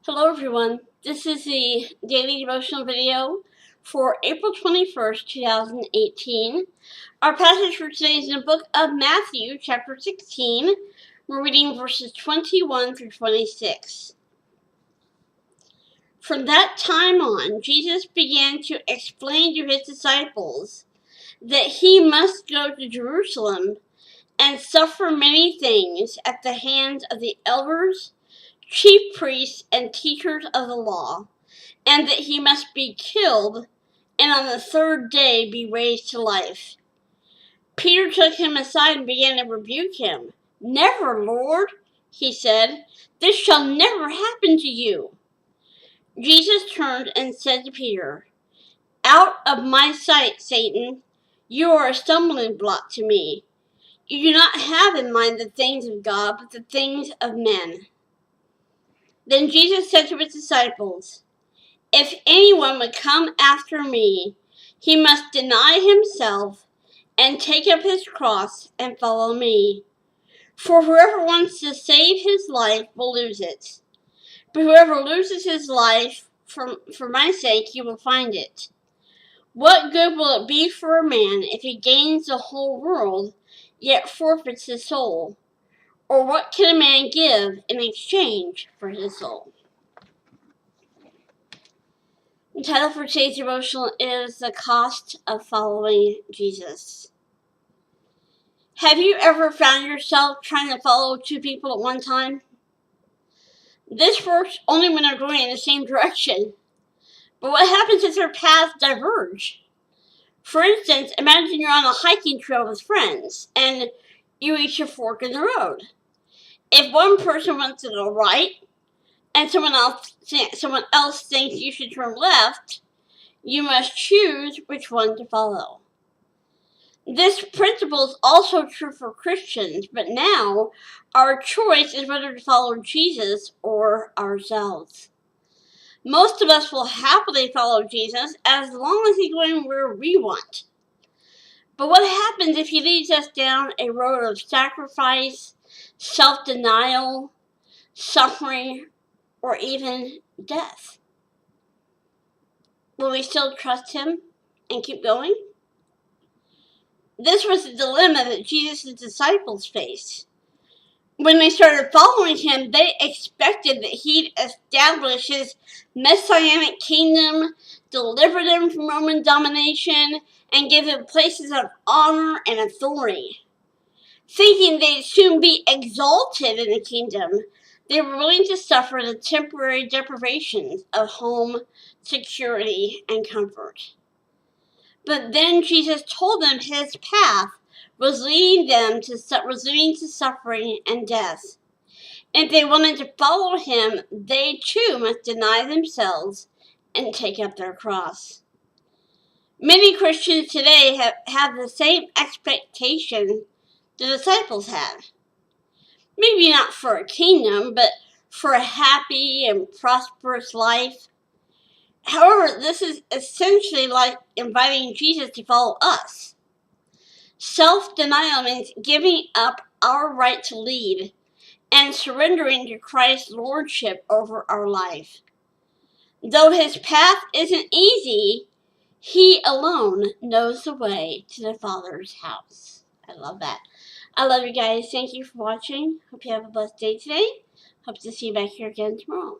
Hello everyone, this is the daily devotional video for April 21st, 2018. Our passage for today is in the book of Matthew, chapter 16. We're reading verses 21 through 26. From that time on, Jesus began to explain to his disciples that he must go to Jerusalem and suffer many things at the hands of the elders, chief priests, and teachers of the law, and that he must be killed, and on the third day be raised to life. Peter took him aside and began to rebuke him. "Never, Lord," he said, "this shall never happen to you." Jesus turned and said to Peter, "Out of my sight, Satan, you are a stumbling block to me. You do not have in mind the things of God, but the things of men." Then Jesus said to his disciples, "If anyone would come after me, he must deny himself and take up his cross and follow me. For whoever wants to save his life will lose it. But whoever loses his life for my sake, he will find it. What good will it be for a man if he gains the whole world, yet forfeits his soul? Or what can a man give in exchange for his soul?" The title for today's devotional is The Cost of Following Jesus. Have you ever found yourself trying to follow two people at one time? This works only when they're going in the same direction. But what happens if their paths diverge? For instance, imagine you're on a hiking trail with friends and you reach a fork in the road. If one person wants to go right and someone else thinks you should turn left, you must choose which one to follow. This principle is also true for Christians, but now our choice is whether to follow Jesus or ourselves. Most of us will happily follow Jesus as long as he's going where we want. But what happens if he leads us down a road of sacrifice, self-denial, suffering, or even death? Will we still trust him and keep going? This was the dilemma that Jesus' disciples faced. When they started following him, they expected that he'd establish his messianic kingdom, deliver them from Roman domination, and give them places of honor and authority. Thinking they'd soon be exalted in the kingdom, they were willing to suffer the temporary deprivations of home, security, and comfort. But then Jesus told them his path was leading to suffering and death. And if they wanted to follow him, they too must deny themselves and take up their cross. Many Christians today have the same expectation the disciples had. Maybe not for a kingdom, but for a happy and prosperous life. However, this is essentially like inviting Jesus to follow us. Self-denial means giving up our right to lead and surrendering to Christ's lordship over our life. Though his path isn't easy, he alone knows the way to the Father's house. I love that. I love you guys. Thank you for watching. Hope you have a blessed day today. Hope to see you back here again tomorrow.